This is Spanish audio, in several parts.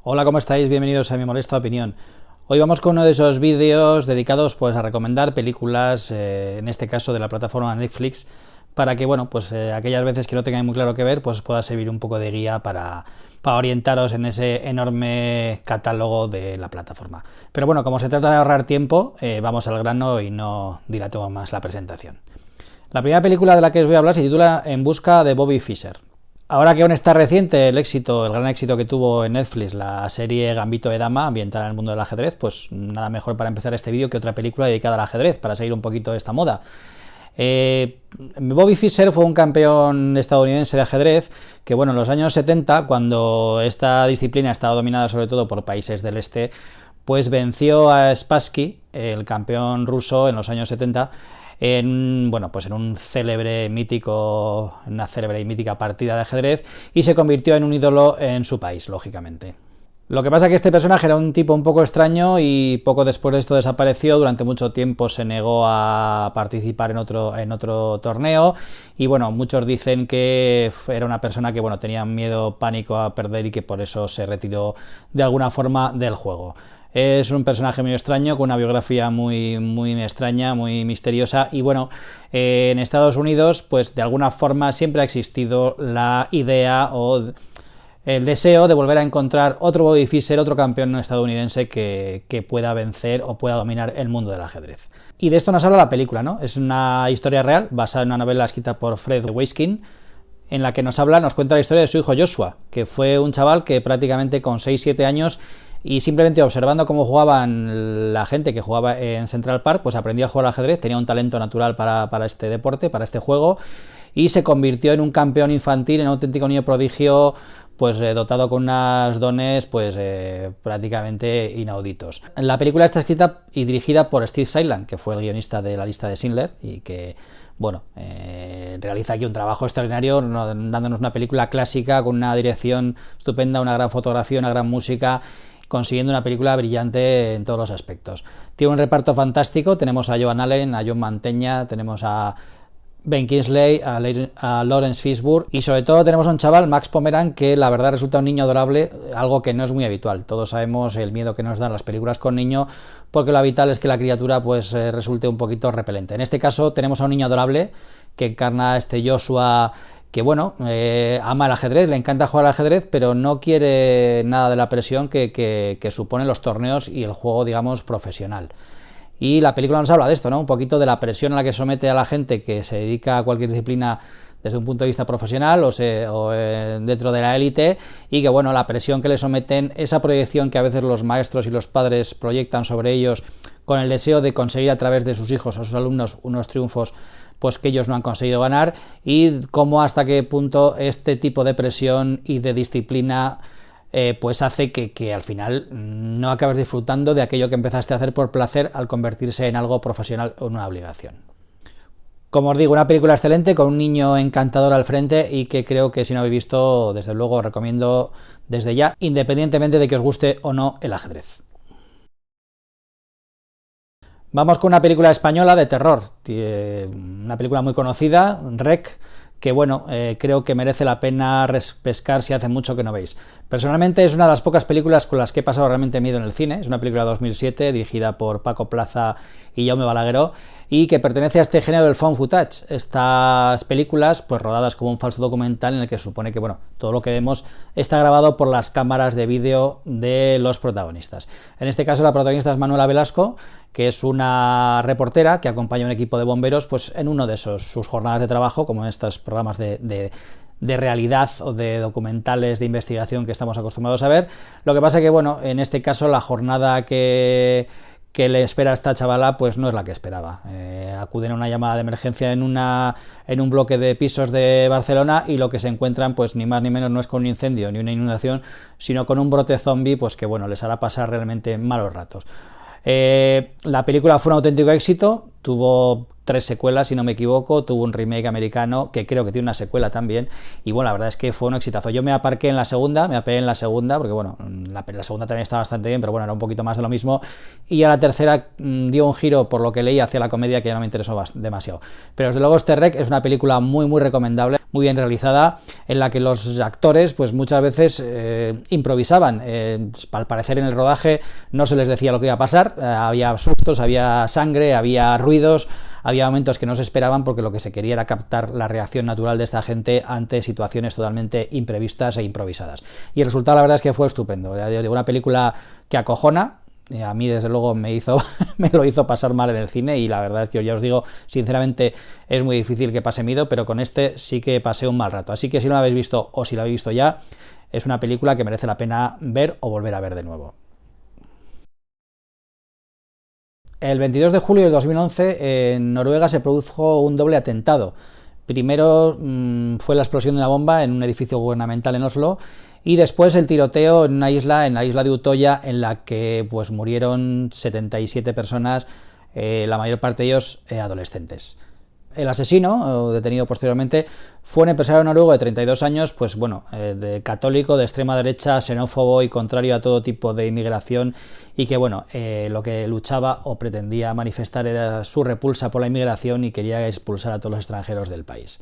Hola, ¿cómo estáis? Bienvenidos a mi molesta opinión. Hoy vamos con uno de esos vídeos dedicados pues a recomendar películas, en este caso de la plataforma Netflix, para que aquellas veces que no tengáis muy claro qué ver, pues pueda servir un poco de guía para orientaros en ese enorme catálogo de la plataforma. Pero bueno, como se trata de ahorrar tiempo, vamos al grano y no dilatemos más la presentación. La primera película de la que os voy a hablar se titula En busca de Bobby Fischer. Ahora que aún está reciente el gran éxito que tuvo en Netflix la serie Gambito de Dama, ambientada en el mundo del ajedrez, pues nada mejor para empezar este vídeo que otra película dedicada al ajedrez, para seguir un poquito esta moda. Bobby Fischer fue un campeón estadounidense de ajedrez que, en los años 70, cuando esta disciplina estaba dominada sobre todo por países del este, pues venció a Spassky, el campeón ruso, en los años 70, en una célebre y mítica partida de ajedrez, y se convirtió en un ídolo en su país, lógicamente. Lo que pasa es que este personaje era un tipo un poco extraño y poco después de esto desapareció. Durante mucho tiempo se negó a participar en otro torneo y muchos dicen que era una persona que tenía miedo, pánico a perder y que por eso se retiró de alguna forma del juego. Es un personaje muy extraño, con una biografía muy extraña, muy misteriosa y en Estados Unidos pues de alguna forma siempre ha existido la idea o el deseo de volver a encontrar otro Bobby Fischer, otro campeón estadounidense que pueda vencer o pueda dominar el mundo del ajedrez. Y de esto nos habla la película, ¿no? Es una historia real basada en una novela escrita por Fred Weiskin, en la que nos cuenta la historia de su hijo Joshua, que fue un chaval que prácticamente con 6-7 años y simplemente observando cómo jugaban la gente que jugaba en Central Park, pues aprendió a jugar al ajedrez, tenía un talento natural para este deporte, para este juego, y se convirtió en un campeón infantil, en un auténtico niño prodigio, pues dotado con unos dones prácticamente inauditos. La película está escrita y dirigida por Steve Sailand, que fue el guionista de La lista de Schindler y que realiza aquí un trabajo extraordinario, dándonos una película clásica con una dirección estupenda, una gran fotografía, una gran música, consiguiendo una película brillante en todos los aspectos. Tiene un reparto fantástico, tenemos a Joan Allen, a John Mantegna, tenemos a Ben Kingsley, a Laurence Fishburne y sobre todo tenemos a un chaval, Max Pomeranz, que la verdad resulta un niño adorable, algo que no es muy habitual. Todos sabemos el miedo que nos dan las películas con niños, porque lo habitual es que la criatura resulte un poquito repelente. En este caso tenemos a un niño adorable que encarna a este Joshua, que ama el ajedrez, le encanta jugar al ajedrez, pero no quiere nada de la presión que suponen los torneos y el juego, digamos, profesional. Y la película nos habla de esto, ¿no? Un poquito de la presión a la que somete a la gente que se dedica a cualquier disciplina desde un punto de vista profesional o dentro de la élite, y que la presión que le someten, esa proyección que a veces los maestros y los padres proyectan sobre ellos con el deseo de conseguir a través de sus hijos o sus alumnos unos triunfos pues que ellos no han conseguido ganar, y cómo hasta qué punto este tipo de presión y de disciplina pues hace que al final no acabes disfrutando de aquello que empezaste a hacer por placer al convertirse en algo profesional o en una obligación. Como os digo, una película excelente con un niño encantador al frente y que creo que si no habéis visto, desde luego os recomiendo desde ya, independientemente de que os guste o no el ajedrez. Vamos con una película española de terror, una película muy conocida, REC, que creo que merece la pena repescar si hace mucho que no veis. Personalmente es una de las pocas películas con las que he pasado realmente miedo en el cine. Es una película de 2007 dirigida por Paco Plaza y Jaume Balagueró y que pertenece a este género del found footage. Estas películas pues rodadas como un falso documental en el que se supone que todo lo que vemos está grabado por las cámaras de vídeo de los protagonistas. En este caso la protagonista es Manuela Velasco, que es una reportera que acompaña a un equipo de bomberos pues en uno de sus jornadas de trabajo, como en estos programas de realidad o de documentales de investigación que estamos acostumbrados a ver. Lo que pasa que en este caso la jornada que le espera a esta chavala pues no es la que esperaba. Acuden a una llamada de emergencia en un bloque de pisos de Barcelona y lo que se encuentran pues ni más ni menos no es con un incendio ni una inundación, sino con un brote zombie pues que les hará pasar realmente malos ratos. La película fue un auténtico éxito, tuvo 3 secuelas, si no me equivoco, tuvo un remake americano que creo que tiene una secuela también, y bueno, la verdad es que fue un exitazo. Yo me apeé en la segunda, porque bueno, la segunda también está bastante bien, pero bueno, era un poquito más de lo mismo, y a la tercera dio un giro, por lo que leí, hacia la comedia, que ya no me interesó demasiado. Pero desde luego este Rec es una película muy muy recomendable, muy bien realizada, en la que los actores pues muchas veces improvisaban. Al parecer en el rodaje no se les decía lo que iba a pasar, había sustos, había sangre, había ruidos, había momentos que no se esperaban, porque lo que se quería era captar la reacción natural de esta gente ante situaciones totalmente imprevistas e improvisadas. Y el resultado, la verdad, es que fue estupendo. Una película que acojona. A mí, desde luego, me lo hizo pasar mal en el cine, y la verdad es que ya os digo, sinceramente, es muy difícil que pase miedo, pero con este sí que pasé un mal rato. Así que si no lo habéis visto, o si lo habéis visto ya, es una película que merece la pena ver o volver a ver de nuevo. El 22 de julio de 2011 en Noruega se produjo un doble atentado. Primero fue la explosión de una bomba en un edificio gubernamental en Oslo, y después el tiroteo en la isla de Utoya, en la que pues murieron 77 personas, la mayor parte de ellos adolescentes. El asesino, detenido posteriormente, fue un empresario noruego de 32 años, pues bueno, de católico, de extrema derecha, xenófobo y contrario a todo tipo de inmigración, y que bueno, lo que luchaba o pretendía manifestar era su repulsa por la inmigración, y quería expulsar a todos los extranjeros del país.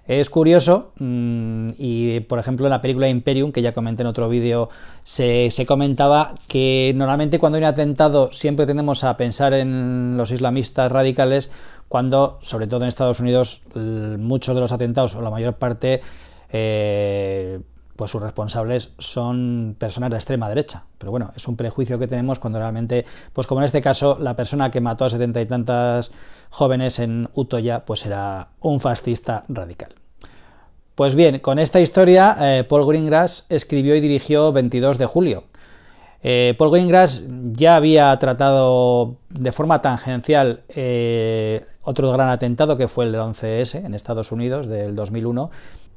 Es curioso, y por ejemplo en la película Imperium, que ya comenté en otro vídeo, se comentaba que normalmente cuando hay un atentado siempre tendemos a pensar en los islamistas radicales, cuando, sobre todo en Estados Unidos, muchos de los atentados, o la mayor parte, pues sus responsables son personas de extrema derecha. Pero bueno, es un prejuicio que tenemos, cuando realmente, pues como en este caso, la persona que mató a 70 y tantas jóvenes en Utoya, pues era un fascista radical. Pues bien, con esta historia, Paul Greengrass escribió y dirigió 22 de julio. Paul Greengrass ya había tratado de forma tangencial otro gran atentado, que fue el del 11S en Estados Unidos del 2001,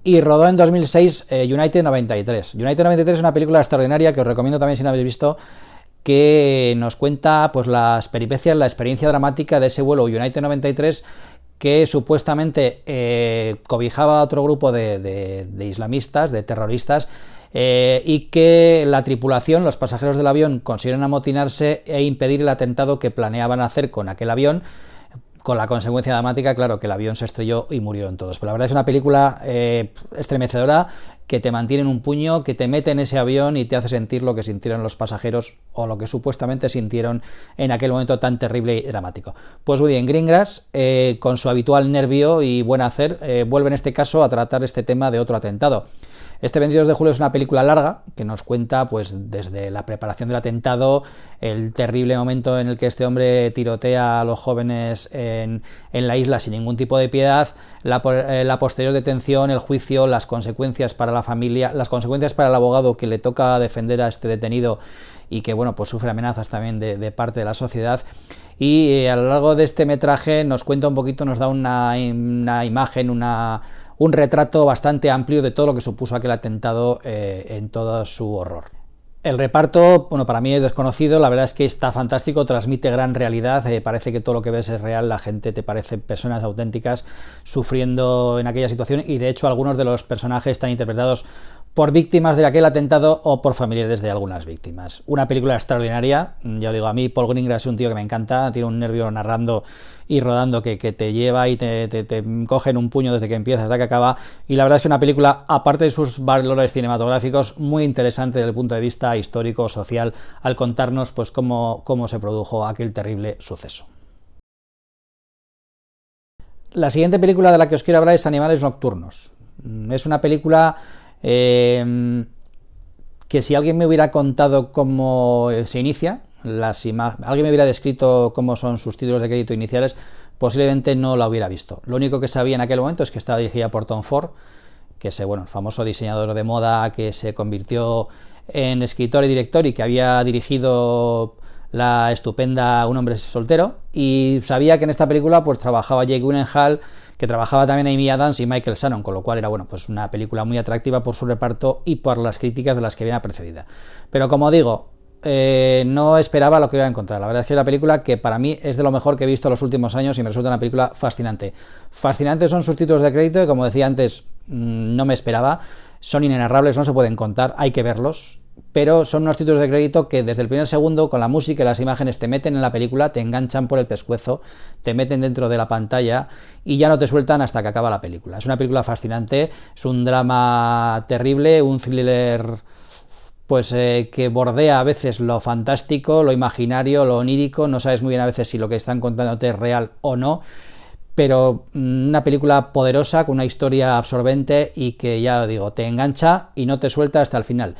y rodó en 2006 United 93. United 93 es una película extraordinaria que os recomiendo también si no habéis visto, que nos cuenta pues las peripecias, la experiencia dramática de ese vuelo United 93, que supuestamente cobijaba a otro grupo de islamistas, de terroristas, y que la tripulación, los pasajeros del avión, consiguieron amotinarse e impedir el atentado que planeaban hacer con aquel avión, con la consecuencia dramática, claro, que el avión se estrelló y murieron todos. Pero la verdad es una película estremecedora, que te mantiene en un puño, que te mete en ese avión y te hace sentir lo que sintieron los pasajeros, o lo que supuestamente sintieron en aquel momento tan terrible y dramático. Pues muy bien, Greengrass, con su habitual nervio y buen hacer, vuelve en este caso a tratar este tema de otro atentado. Este 22 de julio es una película larga que nos cuenta pues desde la preparación del atentado, el terrible momento en el que este hombre tirotea a los jóvenes en la isla sin ningún tipo de piedad, la posterior detención, el juicio, las consecuencias para la familia, las consecuencias para el abogado que le toca defender a este detenido, y que bueno, pues sufre amenazas también de parte de la sociedad. Y a lo largo de este metraje nos cuenta un poquito, nos da una imagen, un retrato bastante amplio de todo lo que supuso aquel atentado en todo su horror. El reparto, bueno, para mí es desconocido, la verdad es que está fantástico, transmite gran realidad, parece que todo lo que ves es real, la gente te parece personas auténticas sufriendo en aquella situación, y de hecho algunos de los personajes están interpretados por víctimas de aquel atentado o por familiares de algunas víctimas. Una película extraordinaria, ya os digo, a mí Paul Greengrass es un tío que me encanta, tiene un nervio narrando y rodando que te lleva y te coge en un puño desde que empieza hasta que acaba, y la verdad es que una película, aparte de sus valores cinematográficos, muy interesante desde el punto de vista histórico, social, al contarnos pues cómo se produjo aquel terrible suceso. La siguiente película de la que os quiero hablar es Animales Nocturnos. Es una película que, si alguien me hubiera contado cómo se inicia, alguien me hubiera descrito cómo son sus títulos de crédito iniciales, posiblemente no la hubiera visto. Lo único que sabía en aquel momento es que estaba dirigida por Tom Ford, que es el famoso diseñador de moda que se convirtió en escritor y director, y que había dirigido la estupenda Un hombre soltero, y sabía que en esta película pues trabajaba Jake Gyllenhaal, que trabajaba también Amy Adams y Michael Shannon, con lo cual era pues una película muy atractiva por su reparto y por las críticas de las que viene precedida. Pero como digo, no esperaba lo que iba a encontrar. La verdad es que es una película que para mí es de lo mejor que he visto en los últimos años y me resulta una película fascinante. Fascinantes son sus títulos de crédito, que como decía antes, no me esperaba. Son inenarrables, no se pueden contar, hay que verlos. Pero son unos títulos de crédito que desde el primer segundo, con la música y las imágenes, te meten en la película, te enganchan por el pescuezo, te meten dentro de la pantalla y ya no te sueltan hasta que acaba la película. Es una película fascinante, es un drama terrible, un thriller pues que bordea a veces lo fantástico, lo imaginario, lo onírico, no sabes muy bien a veces si lo que están contándote es real o no, pero una película poderosa, con una historia absorbente y que, ya digo, te engancha y no te suelta hasta el final.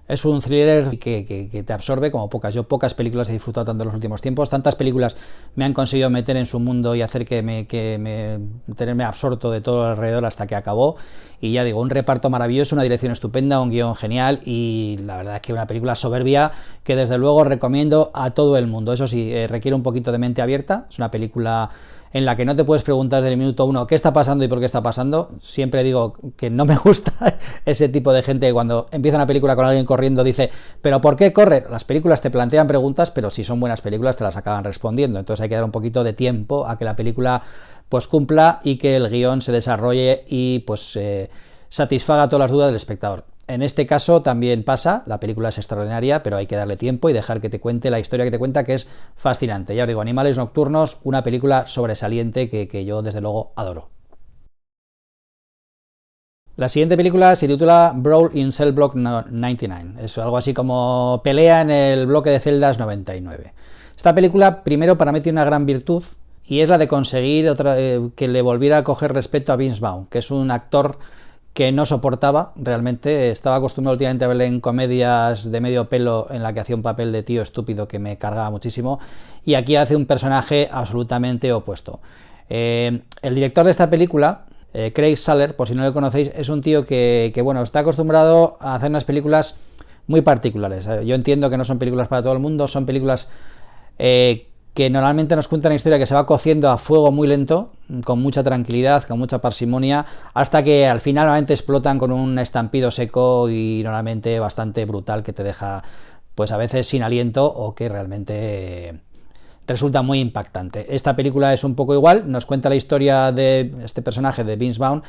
Es un thriller que te absorbe como pocas. Yo pocas películas he disfrutado tanto en los últimos tiempos. Tantas películas me han conseguido meter en su mundo y hacer tenerme absorto de todo alrededor hasta que acabó. Y ya digo, un reparto maravilloso, una dirección estupenda, un guión genial y la verdad es que una película soberbia que desde luego recomiendo a todo el mundo. Eso sí, requiere un poquito de mente abierta. Es una película en la que no te puedes preguntar desde el minuto uno qué está pasando y por qué está pasando. Siempre digo que no me gusta ese tipo de gente que cuando empieza una película con alguien corriendo dice, ¿pero por qué corre? Las películas te plantean preguntas, pero si son buenas películas te las acaban respondiendo. Entonces hay que dar un poquito de tiempo a que la película pues cumpla y que el guión se desarrolle y pues satisfaga todas las dudas del espectador. En este caso también pasa, la película es extraordinaria, pero hay que darle tiempo y dejar que te cuente la historia que te cuenta, que es fascinante. Ya os digo, Animales Nocturnos, una película sobresaliente que yo desde luego adoro. La siguiente película se titula Brawl in Cell Block 99, es algo así como pelea en el bloque de celdas 99. Esta película, primero, para mí tiene una gran virtud, y es la de conseguir que le volviera a coger respeto a Vince Vaughn, que es un actor que no soportaba realmente. Estaba acostumbrado últimamente a verle en comedias de medio pelo en la que hacía un papel de tío estúpido que me cargaba muchísimo, y aquí hace un personaje absolutamente opuesto. El director de esta película, Craig Saller, por si no lo conocéis, es un tío que bueno, está acostumbrado a hacer unas películas muy particulares. Yo entiendo que no son películas para todo el mundo, son películas que normalmente nos cuentan una historia que se va cociendo a fuego muy lento, con mucha tranquilidad, con mucha parsimonia, hasta que al final normalmente explotan con un estampido seco y normalmente bastante brutal que te deja pues a veces sin aliento o que realmente resulta muy impactante. Esta película es un poco igual, nos cuenta la historia de este personaje de Vince Vaughn,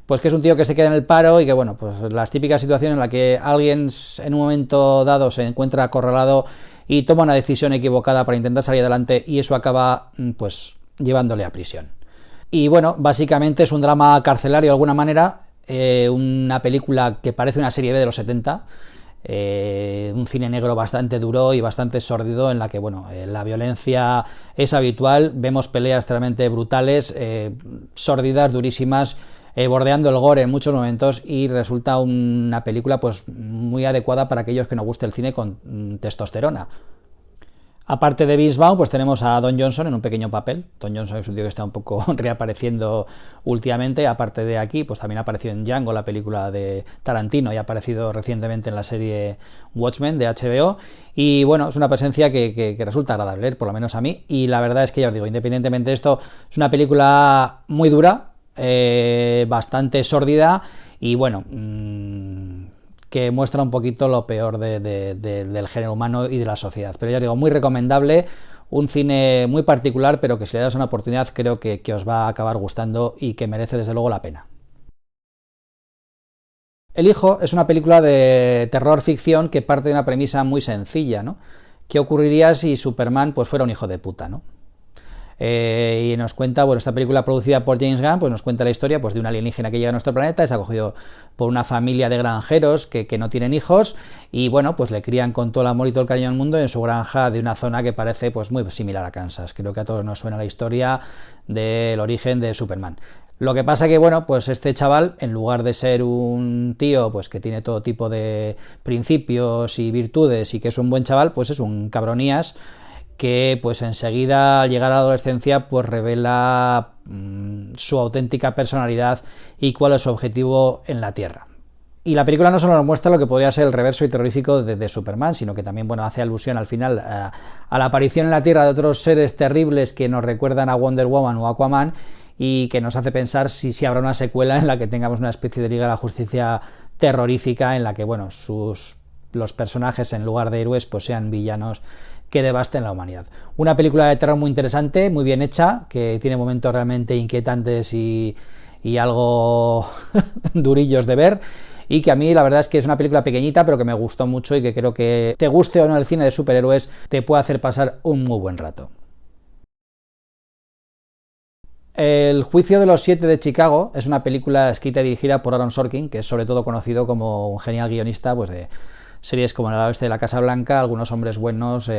pues que es un tío que se queda en el paro y que, bueno, pues las típicas situaciones en las que alguien en un momento dado se encuentra acorralado y toma una decisión equivocada para intentar salir adelante y eso acaba pues llevándole a prisión. Y bueno, básicamente es un drama carcelario de alguna manera, una película que parece una serie B de los 70, un cine negro bastante duro y bastante sórdido en la que bueno, la violencia es habitual, vemos peleas realmente brutales, sórdidas, durísimas, bordeando el gore en muchos momentos, y resulta una película pues muy adecuada para aquellos que nos guste el cine con testosterona. Aparte de Vince Vaughn, pues tenemos a Don Johnson en un pequeño papel. Don Johnson es un tío que está un poco reapareciendo últimamente. Aparte de aquí, pues también apareció en Django, la película de Tarantino, y ha aparecido recientemente en la serie Watchmen de HBO. Y bueno, es una presencia que resulta agradable, por lo menos a mí. Y la verdad es que ya os digo, independientemente de esto, es una película muy dura, bastante sórdida y bueno, que muestra un poquito lo peor del género humano y de la sociedad. Pero ya digo, muy recomendable, un cine muy particular, pero que si le das una oportunidad creo que os va a acabar gustando y que merece desde luego la pena. El Hijo es una película de terror ficción que parte de una premisa muy sencilla, ¿no? ¿Qué ocurriría si Superman pues fuera un hijo de puta, ¿no? Y nos cuenta, bueno, esta película producida por James Gunn, pues nos cuenta la historia pues de un alienígena que llega a nuestro planeta, es acogido por una familia de granjeros que no tienen hijos, y bueno, pues le crían con todo el amor y todo el cariño del mundo en su granja de una zona que parece pues muy similar a Kansas. Creo que a todos nos suena la historia del origen de Superman. Lo que pasa que, bueno, pues este chaval, en lugar de ser un tío pues que tiene todo tipo de principios y virtudes y que es un buen chaval, pues es un cabronías que pues enseguida al llegar a la adolescencia pues revela su auténtica personalidad y cuál es su objetivo en la Tierra. Y la película no solo nos muestra lo que podría ser el reverso y terrorífico de Superman, sino que también bueno, hace alusión al final a la aparición en la Tierra de otros seres terribles que nos recuerdan a Wonder Woman o Aquaman, y que nos hace pensar si habrá una secuela en la que tengamos una especie de Liga de la Justicia terrorífica en la que bueno, sus los personajes, en lugar de héroes, pues sean villanos que devasten la humanidad. Una película de terror muy interesante, muy bien hecha, que tiene momentos realmente inquietantes y algo durillos de ver, y que a mí la verdad es que es una película pequeñita, pero que me gustó mucho y que creo que te guste o no el cine de superhéroes, te puede hacer pasar un muy buen rato. El juicio de los siete de Chicago es una película escrita y dirigida por Aaron Sorkin, que es sobre todo conocido como un genial guionista pues de series como El oeste de la Casa Blanca, Algunos hombres buenos,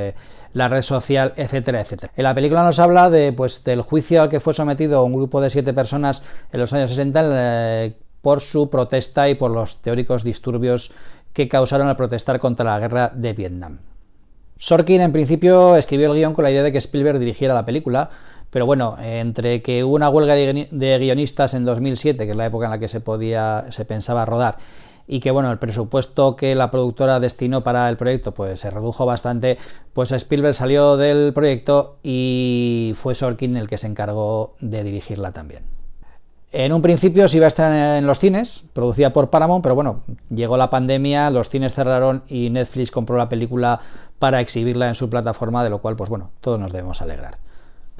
La red social, etcétera, etcétera. En la película nos habla de, pues, del juicio al que fue sometido un grupo de 7 personas en los años 60 por su protesta y por los teóricos disturbios que causaron al protestar contra la guerra de Vietnam. Sorkin en principio escribió el guión con la idea de que Spielberg dirigiera la película, pero bueno, entre que hubo una huelga de guionistas en 2007, que es la época en la que se pensaba rodar, y que bueno, el presupuesto que la productora destinó para el proyecto pues se redujo bastante, pues Spielberg salió del proyecto y fue Sorkin el que se encargó de dirigirla también. En un principio se iba a estar en los cines, producida por Paramount, pero bueno, llegó la pandemia, los cines cerraron y Netflix compró la película para exhibirla en su plataforma, de lo cual pues bueno, todos nos debemos alegrar.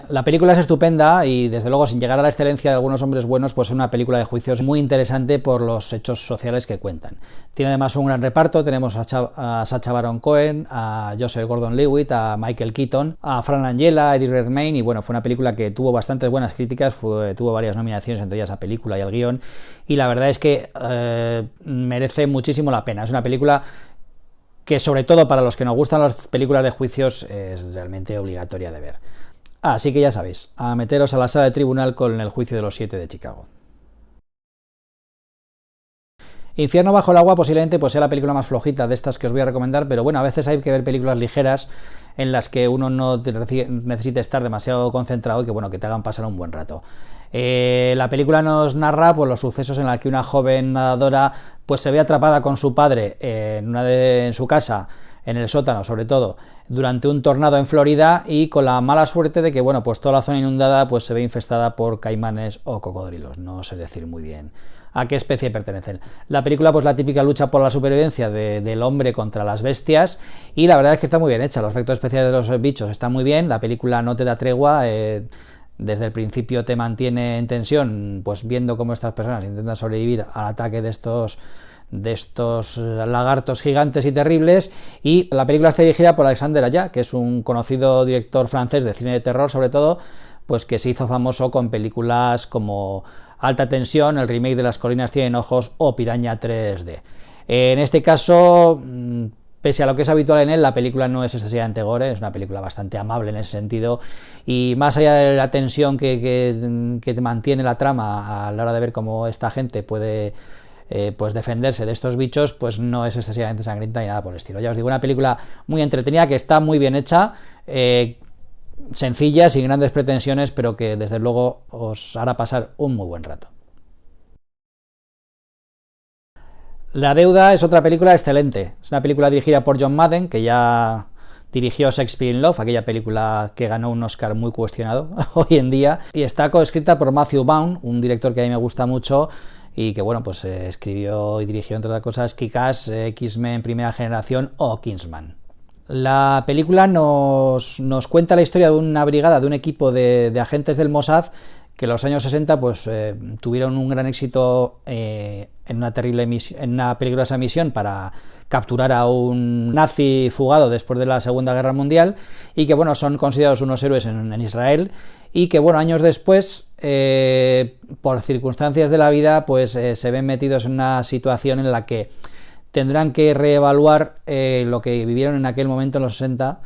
La película es estupenda y desde luego, sin llegar a la excelencia de Algunos hombres buenos, pues es una película de juicios muy interesante por los hechos sociales que cuentan. Tiene además un gran reparto, tenemos a Sacha Baron Cohen, a Joseph Gordon-Levitt, a Michael Keaton, a Frank Langella, a Eddie Redmayne, y bueno, fue una película que tuvo bastantes buenas críticas, tuvo varias nominaciones, entre ellas a película y al guión, y la verdad es que merece muchísimo la pena. Es una película que, sobre todo para los que nos gustan las películas de juicios, es realmente obligatoria de ver. Así que ya sabéis, a meteros a la sala de tribunal con el juicio de los 7 de Chicago. Infierno bajo el agua posiblemente pues sea la película más flojita de estas que os voy a recomendar, pero bueno, a veces hay que ver películas ligeras en las que uno no necesite estar demasiado concentrado y que bueno, que te hagan pasar un buen rato. La película nos narra pues los sucesos en los que una joven nadadora pues se ve atrapada con su padre en su casa, en el sótano sobre todo, durante un tornado en Florida, y con la mala suerte de que bueno, pues toda la zona inundada pues se ve infestada por caimanes o cocodrilos, no sé decir muy bien a qué especie pertenecen. La película pues la típica lucha por la supervivencia del hombre contra las bestias, y la verdad es que está muy bien hecha, los efectos especiales de los bichos están muy bien, la película no te da tregua, desde el principio te mantiene en tensión, pues viendo cómo estas personas intentan sobrevivir al ataque de estos lagartos gigantes y terribles. Y la película está dirigida por Alexandre Aja, que es un conocido director francés de cine de terror, sobre todo, pues que se hizo famoso con películas como Alta Tensión, el remake de Las colinas tienen ojos o Piraña 3D. En este caso, pese a lo que es habitual en él, la película no es excesivamente gore, es una película bastante amable en ese sentido, y más allá de la tensión que te mantiene la trama a la hora de ver cómo esta gente puede pues defenderse de estos bichos, pues no es excesivamente sangrienta ni nada por el estilo. Ya os digo, una película muy entretenida, que está muy bien hecha, sencilla, sin grandes pretensiones, pero que desde luego os hará pasar un muy buen rato. La deuda es otra película excelente. Es una película dirigida por John Madden, que ya dirigió Shakespeare in Love, aquella película que ganó un Oscar muy cuestionado hoy en día, y está coescrita por Matthew Vaughn, un director que a mí me gusta mucho y que bueno, pues escribió y dirigió, entre otras cosas, Kick-Ass, X-Men Primera Generación o Kingsman. La película nos cuenta la historia de una brigada, de un equipo de agentes del Mossad que en los años 60 pues, tuvieron un gran éxito en una peligrosa misión para capturar a un nazi fugado después de la Segunda Guerra Mundial, y que bueno, son considerados unos héroes en Israel, y que bueno, años después, por circunstancias de la vida, pues se ven metidos en una situación en la que tendrán que reevaluar lo que vivieron en aquel momento, en los 60,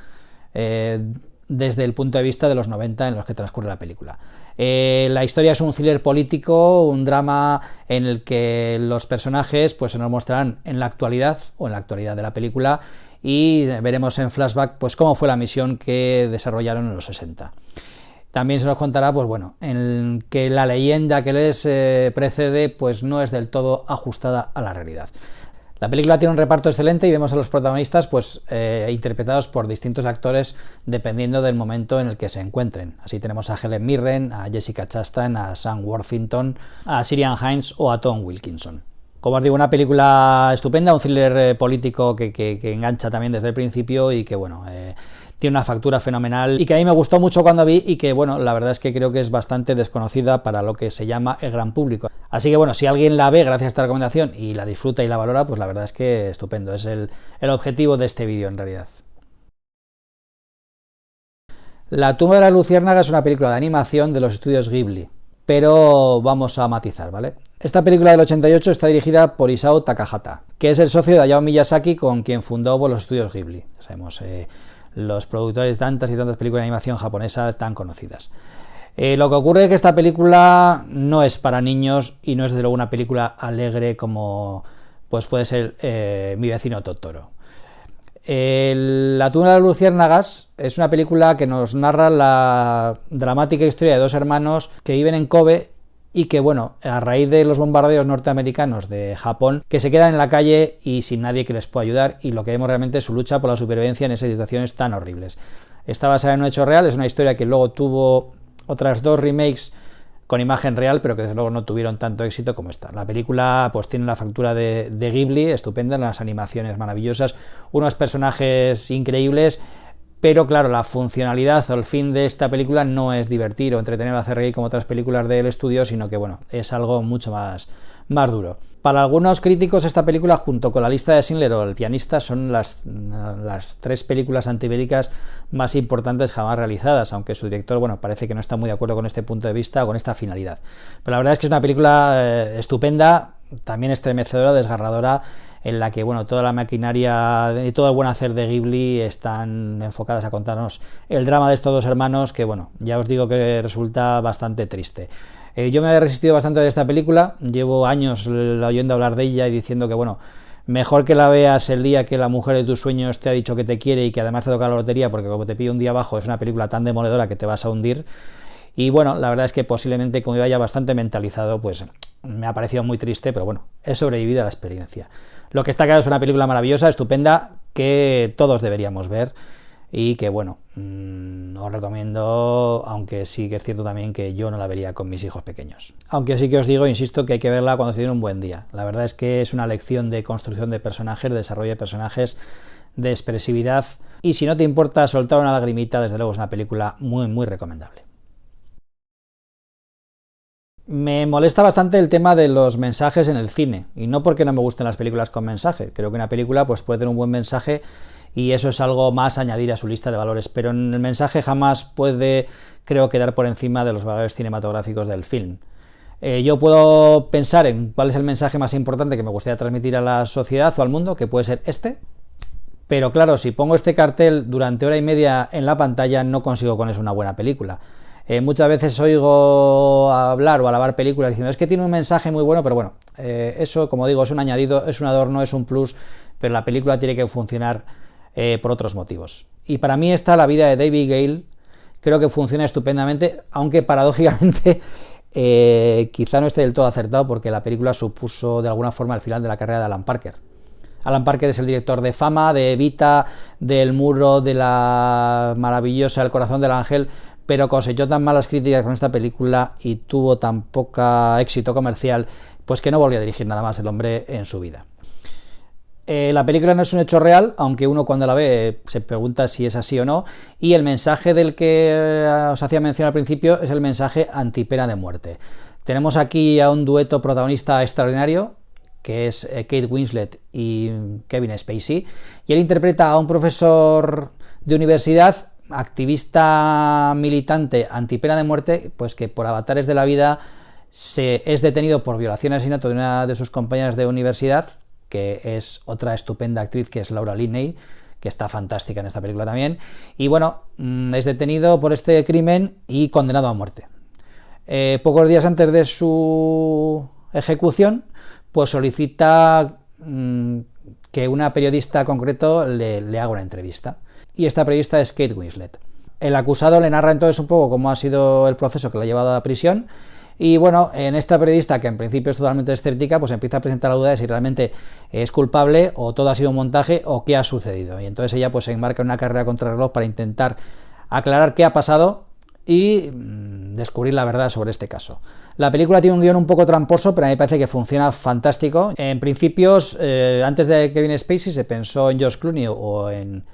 desde el punto de vista de los 90 en los que transcurre la película. La historia es un thriller político, un drama en el que los personajes pues se nos mostrarán en la actualidad o en la actualidad de la película, y veremos en flashback pues cómo fue la misión que desarrollaron en los 60. También se nos contará pues bueno, en que la leyenda que les precede pues no es del todo ajustada a la realidad. La película tiene un reparto excelente y vemos a los protagonistas pues interpretados por distintos actores dependiendo del momento en el que se encuentren. Así tenemos a Helen Mirren, a Jessica Chastain, a Sam Worthington, a Ciarán Hinds o a Tom Wilkinson. Como os digo, una película estupenda, un thriller político que engancha también desde el principio y que, bueno, tiene una factura fenomenal y que a mí me gustó mucho cuando vi y que, bueno, la verdad es que creo que es bastante desconocida para lo que se llama el gran público. Así que, bueno, si alguien la ve gracias a esta recomendación y la disfruta y la valora, pues la verdad es que estupendo. Es el objetivo de este vídeo, en realidad. La tumba de las luciérnagas es una película de animación de los estudios Ghibli, pero vamos a matizar, ¿vale? Esta película del 88 está dirigida por Isao Takahata, que es el socio de Hayao Miyazaki, con quien fundó los estudios Ghibli. Ya sabemos, los productores de tantas y tantas películas de animación japonesas tan conocidas. Lo que ocurre es que esta película no es para niños y no es de luego una película alegre como pues puede ser Mi vecino Totoro. La tumba de las luciérnagas es una película que nos narra la dramática historia de dos hermanos que viven en Kobe y que, bueno, a raíz de los bombardeos norteamericanos de Japón, que se quedan en la calle y sin nadie que les pueda ayudar, y lo que vemos realmente es su lucha por la supervivencia en esas situaciones tan horribles. Está basada en un hecho real, es una historia que luego tuvo otras dos remakes con imagen real, pero que desde luego no tuvieron tanto éxito como esta. La película pues tiene la factura de Ghibli, estupenda, las animaciones maravillosas, unos personajes increíbles, pero claro, la funcionalidad o el fin de esta película no es divertir o entretener o hacer reír como otras películas del estudio, sino que, bueno, es algo mucho más duro. Para algunos críticos, esta película, junto con La lista de Schindler o El pianista, son las tres películas antibélicas más importantes jamás realizadas, aunque su director, bueno, parece que no está muy de acuerdo con este punto de vista o con esta finalidad. Pero la verdad es que es una película estupenda, también estremecedora, desgarradora, en la que, bueno, toda la maquinaria y todo el buen hacer de Ghibli están enfocadas a contarnos el drama de estos dos hermanos, que, bueno, ya os digo que resulta bastante triste. Yo me he resistido bastante a ver esta película, llevo años oyendo hablar de ella y diciendo que, bueno, mejor que la veas el día que la mujer de tus sueños te ha dicho que te quiere y que además te toca la lotería, porque como te pille un día abajo es una película tan demoledora que te vas a hundir. Y bueno, la verdad es que posiblemente, como iba ya bastante mentalizado, pues me ha parecido muy triste, pero bueno, he sobrevivido a la experiencia. Lo que está claro es una película maravillosa, estupenda, que todos deberíamos ver y que, bueno, os recomiendo, aunque sí que es cierto también que yo no la vería con mis hijos pequeños. Aunque sí que os digo, insisto, que hay que verla cuando se tiene un buen día. La verdad es que es una lección de construcción de personajes, de desarrollo de personajes, de expresividad, y si no te importa soltar una lagrimita, desde luego es una película muy, muy recomendable. Me molesta bastante el tema de los mensajes en el cine, y no porque no me gusten las películas con mensaje. Creo que una película pues, puede tener un buen mensaje y eso es algo más a añadir a su lista de valores, pero en el mensaje jamás puede, creo, quedar por encima de los valores cinematográficos del film. Yo puedo pensar en cuál es el mensaje más importante que me gustaría transmitir a la sociedad o al mundo, que puede ser este, pero claro, si pongo este cartel durante hora y media en la pantalla no consigo con eso una buena película. Muchas veces oigo hablar o alabar películas diciendo es que tiene un mensaje muy bueno, pero bueno, eso, como digo, es un añadido, es un adorno, es un plus, pero la película tiene que funcionar por otros motivos. Y para mí esta, La vida de David Gale, creo que funciona estupendamente, aunque paradójicamente quizá no esté del todo acertado, porque la película supuso de alguna forma el final de la carrera de Alan Parker. Alan Parker es el director de Fama, de Evita, del Muro, de la maravillosa El corazón del ángel, pero cosechó tan malas críticas con esta película y tuvo tan poco éxito comercial, pues que no volvió a dirigir nada más el hombre en su vida. La película no es un hecho real, aunque uno cuando la ve se pregunta si es así o no, y el mensaje del que os hacía mención al principio es el mensaje antipena de muerte. Tenemos aquí a un dueto protagonista extraordinario, que es Kate Winslet y Kevin Spacey, y él interpreta a un profesor de universidad, activista militante antipena de muerte, pues que por avatares de la vida es detenido por violación y asesinato de una de sus compañeras de universidad, que es otra estupenda actriz, que es Laura Linney, que está fantástica en esta película también, y bueno, es detenido por este crimen y condenado a muerte. Pocos días antes de su ejecución, pues solicita que una periodista concreto le haga una entrevista, y esta periodista es Kate Winslet. El acusado le narra entonces un poco cómo ha sido el proceso que la ha llevado a la prisión, y bueno, en esta periodista, que en principio es totalmente escéptica, pues empieza a presentar la duda de si realmente es culpable o todo ha sido un montaje o qué ha sucedido, y entonces ella pues se embarca en una carrera contra el reloj para intentar aclarar qué ha pasado y descubrir la verdad sobre este caso. La película tiene un guión un poco tramposo, pero a mí me parece que funciona fantástico. En principios, antes de Kevin Spacey se pensó en George Clooney o en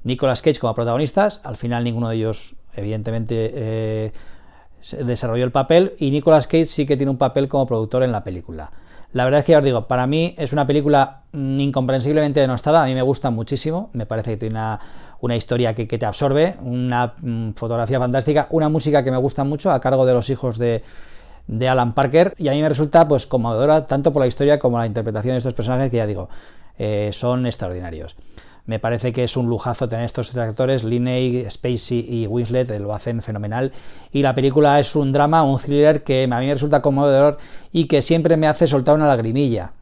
Nicolas Cage como protagonistas. Al final ninguno de ellos, evidentemente, desarrolló el papel, y Nicolas Cage sí que tiene un papel como productor en la película. La verdad es que ya os digo, para mí es una película incomprensiblemente denostada. A mí me gusta muchísimo, me parece que tiene una historia que te absorbe, una fotografía fantástica, una música que me gusta mucho, a cargo de los hijos de Alan Parker, y a mí me resulta pues conmovedora tanto por la historia como la interpretación de estos personajes, que ya digo, son extraordinarios. Me parece que es un lujazo tener estos tres actores, Linney, Spacey y Winslet, lo hacen fenomenal, y la película es un drama, un thriller que a mí me resulta conmovedor y que siempre me hace soltar una lagrimilla,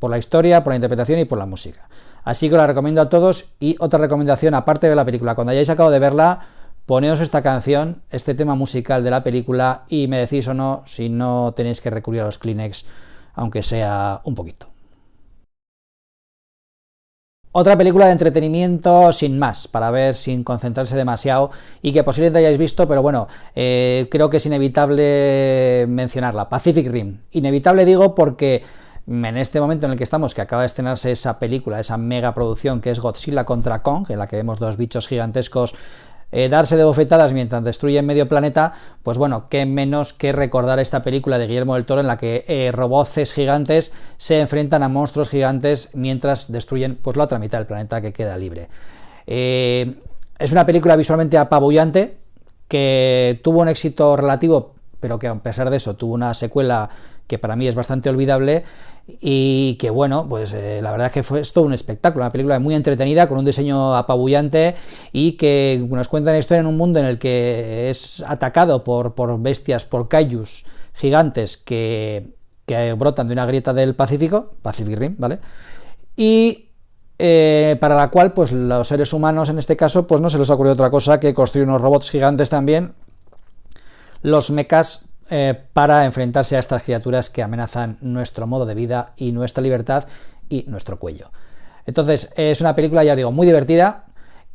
por la historia, por la interpretación y por la música. Así que la recomiendo a todos. Y otra recomendación, aparte de la película, cuando hayáis acabado de verla, poneos esta canción, este tema musical de la película, y me decís o no si no tenéis que recurrir a los Kleenex, aunque sea un poquito. Otra película de entretenimiento sin más, para ver sin concentrarse demasiado, y que posiblemente hayáis visto, pero bueno, creo que es inevitable mencionarla, Pacific Rim. Inevitable digo porque en este momento en el que estamos, que acaba de estrenarse esa película, esa mega producción que es Godzilla contra Kong, en la que vemos dos bichos gigantescos darse de bofetadas mientras destruyen medio planeta, pues bueno, qué menos que recordar esta película de Guillermo del Toro en la que roboces gigantes se enfrentan a monstruos gigantes mientras destruyen pues la otra mitad del planeta que queda libre. Es una película visualmente apabullante, que tuvo un éxito relativo, pero que a pesar de eso tuvo una secuela que para mí es bastante olvidable, y que bueno, pues la verdad es que fue todo un espectáculo, una película muy entretenida, con un diseño apabullante, y que nos cuenta una historia en un mundo en el que es atacado por bestias, por kaijus gigantes que brotan de una grieta del Pacífico, Pacific Rim, ¿vale? Y para la cual pues los seres humanos en este caso pues no se les ha ocurrido otra cosa que construir unos robots gigantes también, los mechas, para enfrentarse a estas criaturas que amenazan nuestro modo de vida y nuestra libertad y nuestro cuello. Entonces es una película, ya digo, muy divertida,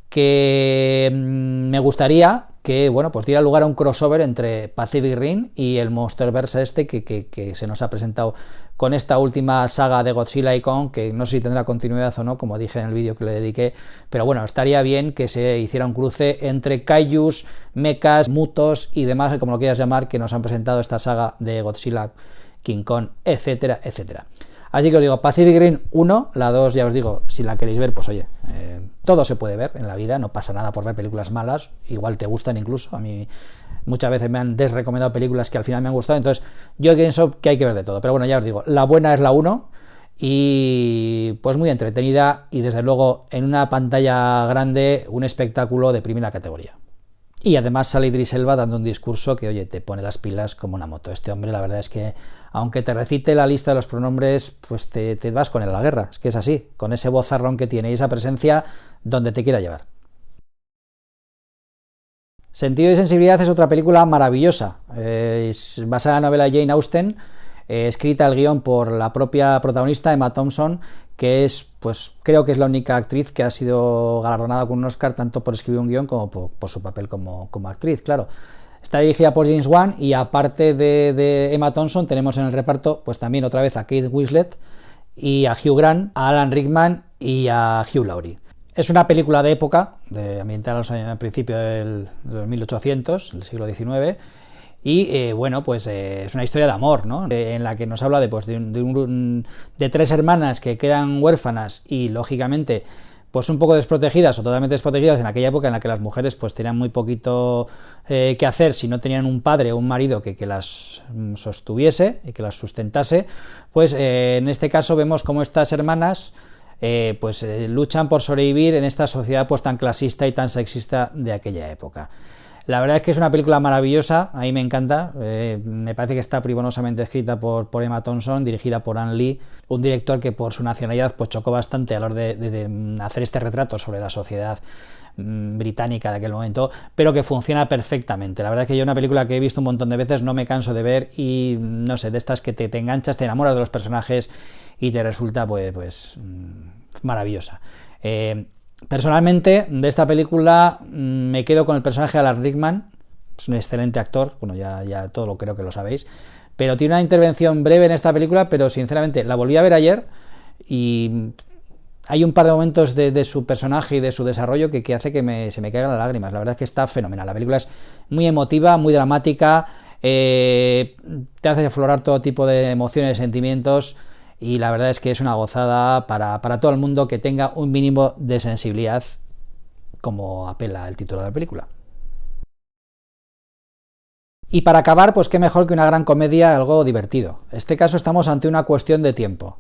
que me gustaría que, bueno, pues diera lugar a un crossover entre Pacific Rim y el Monsterverse este que se nos ha presentado con esta última saga de Godzilla y Kong, que no sé si tendrá continuidad o no, como dije en el vídeo que le dediqué, pero bueno, estaría bien que se hiciera un cruce entre kaijus, mechas, mutos y demás, como lo quieras llamar, que nos han presentado esta saga de Godzilla, King Kong, etcétera, etcétera. Así que os digo, Pacific Rim 1, la 2 ya os digo, si la queréis ver, pues oye, todo se puede ver en la vida, no pasa nada por ver películas malas, igual te gustan incluso, a mí muchas veces me han desrecomendado películas que al final me han gustado, entonces yo pienso que hay que ver de todo, pero bueno, ya os digo, la buena es la 1, y pues muy entretenida, y desde luego en una pantalla grande, un espectáculo de primera categoría. Y además sale Idris Elba dando un discurso que, oye, te pone las pilas como una moto. Este hombre, la verdad es que, aunque te recite la lista de los pronombres, pues te vas con él a la guerra. Es que es así, con ese vozarrón que tiene y esa presencia donde te quiera llevar. Sentido y sensibilidad es otra película maravillosa. Es basada en la novela Jane Austen, escrita el guión por la propia protagonista, Emma Thompson, que es, pues creo que es la única actriz que ha sido galardonada con un Oscar tanto por escribir un guión como por su papel como actriz, claro. Está dirigida por James Wan, y aparte de Emma Thompson tenemos en el reparto pues también otra vez a Kate Winslet y a Hugh Grant, a Alan Rickman y a Hugh Laurie. Es una película de época, ambientada al principio del 1800, del siglo XIX, y bueno, pues es una historia de amor, ¿no? En la que nos habla de tres hermanas que quedan huérfanas y lógicamente pues un poco desprotegidas o totalmente desprotegidas en aquella época en la que las mujeres pues tenían muy poquito que hacer si no tenían un padre o un marido que las sostuviese y que las sustentase. Pues en este caso vemos cómo estas hermanas luchan por sobrevivir en esta sociedad pues tan clasista y tan sexista de aquella época. La verdad es que es una película maravillosa, a mí me encanta, me parece que está privonosamente escrita por Emma Thompson, dirigida por Ang Lee, un director que por su nacionalidad pues chocó bastante a la hora de hacer este retrato sobre la sociedad británica de aquel momento, pero que funciona perfectamente. La verdad es que yo una película que he visto un montón de veces, no me canso de ver, y no sé, de estas que te enganchas, te enamoras de los personajes y te resulta pues maravillosa. Personalmente, de esta película me quedo con el personaje de Alan Rickman, es un excelente actor, bueno, ya todo lo creo que lo sabéis, pero tiene una intervención breve en esta película, pero sinceramente la volví a ver ayer y hay un par de momentos de su personaje y de su desarrollo que hace que se me caigan las lágrimas. La verdad es que está fenomenal. La película es muy emotiva, muy dramática, te hace aflorar todo tipo de emociones, sentimientos, y la verdad es que es una gozada para todo el mundo que tenga un mínimo de sensibilidad, como apela el título de la película. Y para acabar, pues qué mejor que una gran comedia, algo divertido. En este caso estamos ante una cuestión de tiempo.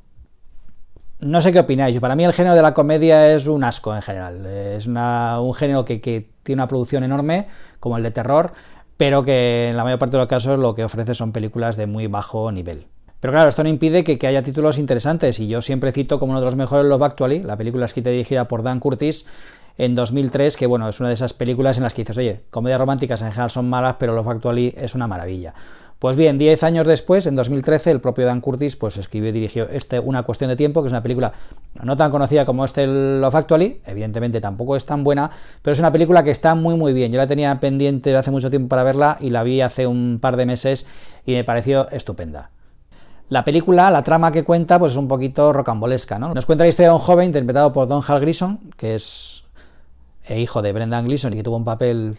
No sé qué opináis, para mí el género de la comedia es un asco en general, es un género que tiene una producción enorme, como el de terror, pero que en la mayor parte de los casos lo que ofrece son películas de muy bajo nivel. Pero claro, esto no impide que haya títulos interesantes, y yo siempre cito como uno de los mejores Love Actually, la película escrita y dirigida por Dan Curtis en 2003, que bueno, es una de esas películas en las que dices, oye, comedias románticas en general son malas, pero Love Actually es una maravilla. Pues bien, 10 años después, en 2013, el propio Dan Curtis pues escribió y dirigió Una cuestión de tiempo, que es una película no tan conocida como Love Actually, evidentemente tampoco es tan buena, pero es una película que está muy muy bien. Yo la tenía pendiente hace mucho tiempo para verla y la vi hace un par de meses y me pareció estupenda. La película, la trama que cuenta, pues es un poquito rocambolesca, ¿no? Nos cuenta la historia de un joven interpretado por Domhnall Gleeson, que es hijo de Brendan Gleeson y que tuvo un papel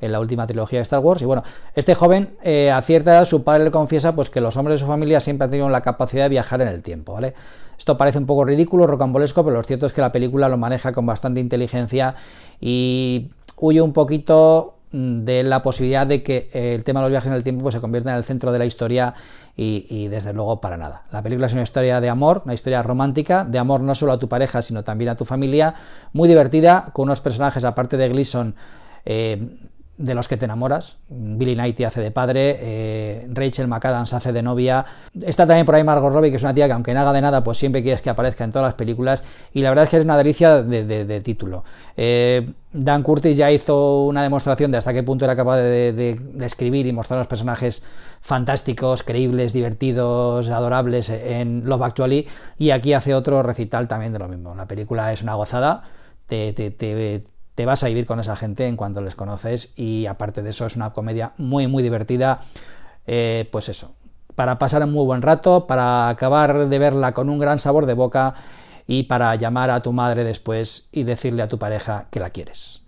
en la última trilogía de Star Wars. Y bueno, este joven, a cierta edad, su padre le confiesa pues que los hombres de su familia siempre han tenido la capacidad de viajar en el tiempo, ¿vale? Esto parece un poco ridículo, rocambolesco, pero lo cierto es que la película lo maneja con bastante inteligencia y huye un poquito de la posibilidad de que el tema de los viajes en el tiempo pues se convierta en el centro de la historia, y desde luego para nada. La película es una historia de amor, una historia romántica, de amor no solo a tu pareja, sino también a tu familia, muy divertida, con unos personajes, aparte de Gleeson, de los que te enamoras. Billy Knighty hace de padre, Rachel McAdams hace de novia, está también por ahí Margot Robbie, que es una tía que aunque no haga de nada, pues siempre quieres que aparezca en todas las películas, y la verdad es que es una delicia de título. Dan Curtis ya hizo una demostración de hasta qué punto era capaz de escribir y mostrar los personajes fantásticos, creíbles, divertidos, adorables en Love Actually, y aquí hace otro recital también de lo mismo. La película es una gozada, te vas a vivir con esa gente en cuanto les conoces, y aparte de eso es una comedia muy muy divertida, pues eso, para pasar un muy buen rato, para acabar de verla con un gran sabor de boca y para llamar a tu madre después y decirle a tu pareja que la quieres.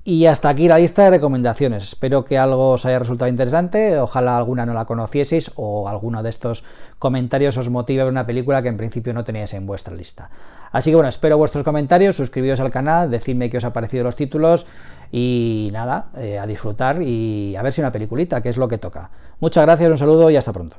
Y hasta aquí la lista de recomendaciones. Espero que algo os haya resultado interesante, ojalá alguna no la conocieseis o alguno de estos comentarios os motive a ver una película que en principio no teníais en vuestra lista. Así que bueno, espero vuestros comentarios, suscribíos al canal, decidme qué os ha parecido los títulos y nada, a disfrutar y a ver si una peliculita, que es lo que toca. Muchas gracias, un saludo y hasta pronto.